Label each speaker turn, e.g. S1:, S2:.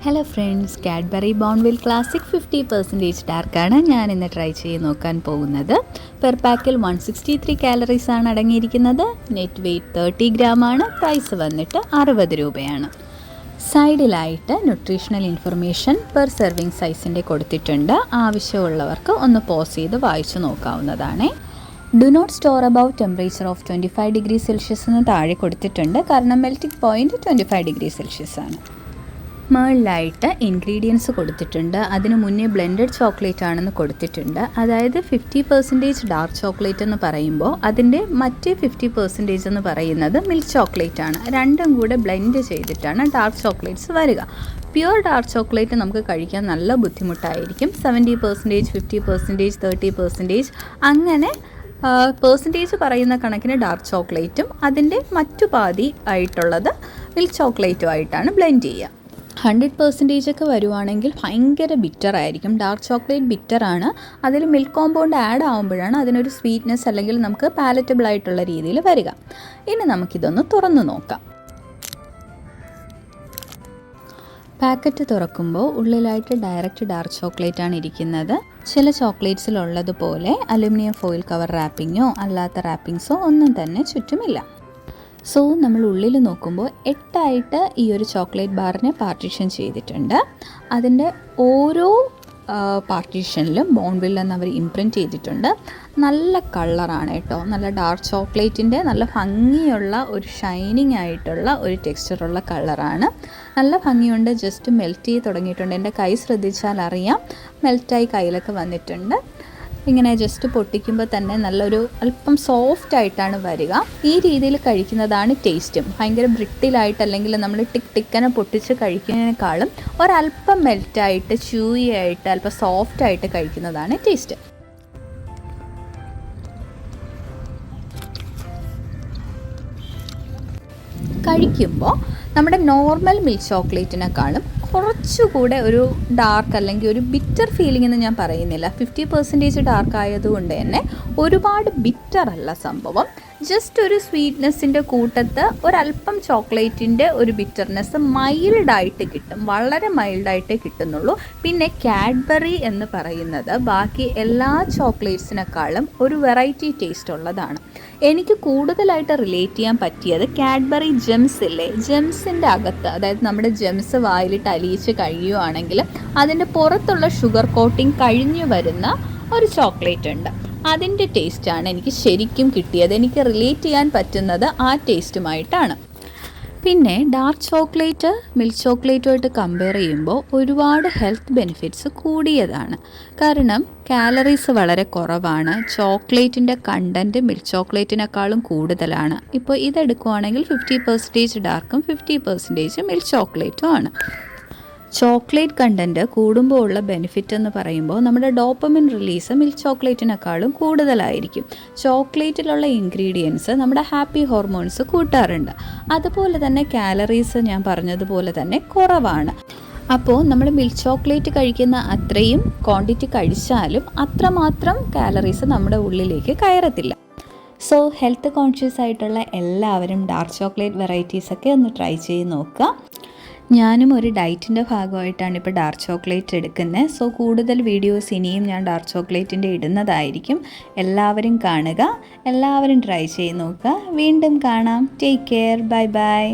S1: Hello friends, Cadbury ബോൺവിൽ classic 50% ഡാർക്കാണ് ഞാൻ ഇന്ന് try ചെയ്ത് നോക്കാൻ പോകുന്നത്. പെർ പാക്കിൽ 163 കാലറീസ് ആണ് അടങ്ങിയിരിക്കുന്നത്. നെറ്റ് വെയ്റ്റ് 30 ഗ്രാം ആണ്. പ്രൈസ് വന്നിട്ട് 60 രൂപയാണ്. സൈഡിലായിട്ട് ന്യൂട്രീഷണൽ ഇൻഫർമേഷൻ പെർ സെർവിങ് സൈസിൻ്റെ കൊടുത്തിട്ടുണ്ട്. ആവശ്യമുള്ളവർക്ക് ഒന്ന് പോസ് ചെയ്ത് വായിച്ചു നോക്കാവുന്നതാണ്. Do not store about temperature of 25 degree Celsius എന്ന് താഴെ കൊടുത്തിട്ടുണ്ട്. കാരണം മെൽറ്റിംഗ് പോയിൻറ്റ് 25 ഡിഗ്രി സെൽഷ്യസ് ആണ്. മുകളിലായിട്ട് ഇൻഗ്രീഡിയൻസ് കൊടുത്തിട്ടുണ്ട്. അതിന് മുന്നേ ബ്ലെൻഡഡ് ചോക്ലേറ്റ് ആണെന്ന് കൊടുത്തിട്ടുണ്ട്. അതായത് 50% ഡാർക്ക് ചോക്ലേറ്റ് എന്ന് പറയുമ്പോൾ അതിൻ്റെ മറ്റേ 50% എന്ന് പറയുന്നത് മിൽക്ക് ചോക്ലേറ്റ് ആണ്. രണ്ടും കൂടെ ബ്ലെൻഡ് ചെയ്തിട്ടാണ് ഡാർക്ക് ചോക്ലേറ്റ്സ് വരിക. പ്യുവർ ഡാർക്ക് ചോക്ലേറ്റ് നമുക്ക് കഴിക്കാൻ നല്ല ബുദ്ധിമുട്ടായിരിക്കും. 70%, 50%, 30% അങ്ങനെ പേഴ്സൻറ്റേജ് പറയുന്ന കണക്കിന് ഡാർക്ക് ചോക്ലേറ്റും അതിൻ്റെ മറ്റു പാതി ആയിട്ടുള്ളത് മിൽക്ക് ചോക്ലേറ്റുമായിട്ടാണ് ബ്ലെൻഡ് ചെയ്യുക. 100% ഒക്കെ വരുവാണെങ്കിൽ ഭയങ്കര ബിറ്ററായിരിക്കും. Dark chocolate ബിറ്ററാണ്. അതിൽ മിൽക്ക് കോമ്പൗണ്ട് ആഡ് ആകുമ്പോഴാണ് അതിനൊരു സ്വീറ്റ്നെസ് അല്ലെങ്കിൽ നമുക്ക് പാലറ്റബിൾ ആയിട്ടുള്ള രീതിയിൽ വരിക. ഇനി നമുക്കിതൊന്ന് തുറന്നു നോക്കാം. പാക്കറ്റ് തുറക്കുമ്പോൾ ഉള്ളിലായിട്ട് ഡയറക്റ്റ് ഡാർക്ക് ചോക്ലേറ്റ് ആണ് ഇരിക്കുന്നത്. ചില ചോക്ലേറ്റ്സിലുള്ളതുപോലെ അലുമിനിയം ഫോയിൽ കവർ റാപ്പിങ്ങോ അല്ലാത്ത റാപ്പിങ്സോ ഒന്നും തന്നെ ചുറ്റുമില്ല. സോ നമ്മൾ ഉള്ളിൽ നോക്കുമ്പോൾ 8 ഈ ഒരു ചോക്ലേറ്റ് ബാറിനെ പാർട്ടീഷൻ ചെയ്തിട്ടുണ്ട്. അതിൻ്റെ ഓരോ പാർട്ടീഷനിലും ബോൺവിൽ എന്ന് അവർ ഇംപ്രിൻറ്റ് ചെയ്തിട്ടുണ്ട്. നല്ല കളറാണ് കേട്ടോ. നല്ല ഡാർക്ക് ചോക്ലേറ്റിൻ്റെ നല്ല ഭംഗിയുള്ള ഒരു ഷൈനിങ് ആയിട്ടുള്ള ഒരു ടെക്സ്ചറുള്ള കളറാണ്. നല്ല ഭംഗിയുണ്ട്. ജസ്റ്റ് മെൽറ്റ് ചെയ്ത് തുടങ്ങിയിട്ടുണ്ട്. എൻ്റെ കൈ ശ്രദ്ധിച്ചാൽ അറിയാം, മെൽറ്റായി കയ്യിലൊക്കെ വന്നിട്ടുണ്ട്. ഇങ്ങനെ ജസ്റ്റ് പൊട്ടിക്കുമ്പോൾ തന്നെ നല്ലൊരു അല്പം സോഫ്റ്റ് ആയിട്ടാണ് വരിക. ഈ രീതിയിൽ കഴിക്കുന്നതാണ് ടേസ്റ്റും. ഭയങ്കര ബ്രിട്ടിലായിട്ട് അല്ലെങ്കിൽ നമ്മൾ ടിക്കനെ പൊട്ടിച്ച് കഴിക്കുന്നതിനേക്കാളും ഒരല്പം മെൽറ്റായിട്ട് ച്യൂയി ആയിട്ട് അല്പം സോഫ്റ്റ് ആയിട്ട് കഴിക്കുന്നതാണ് ടേസ്റ്റ്. കഴിക്കുമ്പോൾ നമ്മുടെ നോർമൽ മിൽക്ക് ചോക്ലേറ്റിനേക്കാളും കുറച്ചുകൂടെ ഒരു ഡാർക്ക് അല്ലെങ്കിൽ ഒരു ബിറ്റർ ഫീലിംഗ് എന്ന് ഞാൻ പറയുന്നില്ല. 50% ഡാർക്ക് ആയതുകൊണ്ട് തന്നെ ഒരുപാട് ബിറ്റർ അല്ല സംഭവം. ജസ്റ്റ് ഒരു സ്വീറ്റ്നെസ്സിൻ്റെ കൂട്ടത്ത് ഒരല്പം ചോക്ലേറ്റിൻ്റെ ഒരു ബിറ്റർനെസ് മൈൽഡായിട്ട് കിട്ടും. വളരെ മൈൽഡായിട്ടേ കിട്ടുന്നുള്ളൂ. പിന്നെ കാഡ്ബറി എന്ന് പറയുന്നത് ബാക്കി എല്ലാ ചോക്ലേറ്റ്സിനേക്കാളും ഒരു വെറൈറ്റി ടേസ്റ്റ് ഉള്ളതാണ്. എനിക്ക് കൂടുതലായിട്ട് റിലേറ്റ് ചെയ്യാൻ പറ്റിയത് കാഡ്ബറി ജെംസ് ഇല്ലേ, ജെംസിൻ്റെ അകത്ത്, അതായത് നമ്മുടെ ജെംസ് വായിലിട്ട് അലിയിച്ച് കഴിയുവാണെങ്കിൽ അതിൻ്റെ പുറത്തുള്ള ഷുഗർ കോട്ടിങ് കഴിഞ്ഞു വരുന്ന ഒരു ചോക്ലേറ്റ് ഉണ്ട്. അതിൻ്റെ ടേസ്റ്റാണ് എനിക്ക് ശരിക്കും കിട്ടിയത്. എനിക്ക് റിലേറ്റ് ചെയ്യാൻ പറ്റുന്നത് ആ ടേസ്റ്റുമായിട്ടാണ്. പിന്നെ ഡാർക്ക് ചോക്ലേറ്റ് മിൽക്ക് ചോക്ലേറ്റുമായിട്ട് കമ്പയർ ചെയ്യുമ്പോൾ ഒരുപാട് ഹെൽത്ത് ബെനിഫിറ്റ്സ് കൂടിയതാണ്. കാരണം കാലറീസ് വളരെ കുറവാണ്. ചോക്ലേറ്റിൻ്റെ കണ്ടൻറ്റ് മിൽക്ക് ചോക്ലേറ്റിനേക്കാളും കൂടുതലാണ്. ഇപ്പോൾ ഇതെടുക്കുവാണെങ്കിൽ 50% ഡാർക്കും 50% മിൽക്ക് ചോക്ലേറ്റും ആണ്. ചോക്ലേറ്റ് കണ്ടൻറ്റ് കൂടുമ്പോൾ ഉള്ള ബെനിഫിറ്റ് എന്ന് പറയുമ്പോൾ നമ്മുടെ ഡോപ്പമിൻ റിലീസ് മിൽക്ക് ചോക്ലേറ്റിനേക്കാളും കൂടുതലായിരിക്കും. ചോക്ലേറ്റിലുള്ള ഇൻഗ്രീഡിയൻസ് നമ്മുടെ ഹാപ്പി ഹോർമോൺസ് കൂട്ടാറുണ്ട്. അതുപോലെ തന്നെ കാലറീസ് ഞാൻ പറഞ്ഞതുപോലെ തന്നെ കുറവാണ്. അപ്പോൾ നമ്മൾ മിൽക്ക് ചോക്ലേറ്റ് കഴിക്കുന്ന അത്രയും ക്വാണ്ടിറ്റി കഴിച്ചാലും അത്രമാത്രം കാലറീസ് നമ്മുടെ ഉള്ളിലേക്ക് കയറത്തില്ല. സോ ഹെൽത്ത് കോൺഷ്യസ് ആയിട്ടുള്ള എല്ലാവരും ഡാർക്ക് ചോക്ലേറ്റ് വെറൈറ്റീസൊക്കെ ഒന്ന് ട്രൈ ചെയ്ത് നോക്കുക. ഞാനും ഒരു ഡയറ്റിൻ്റെ ഭാഗമായിട്ടാണ് ഇപ്പോൾ ഡാർക്ക് ചോക്ലേറ്റ് എടുക്കുന്നത്. സോ കൂടുതൽ വീഡിയോസ് ഇനിയും ഞാൻ ഡാർക്ക് ചോക്ലേറ്റിൻ്റെ ഇടുന്നതായിരിക്കും. എല്ലാവരും കാണുക, എല്ലാവരും ട്രൈ ചെയ്ത് നോക്കുക. വീണ്ടും കാണാം. Take care. Bye bye.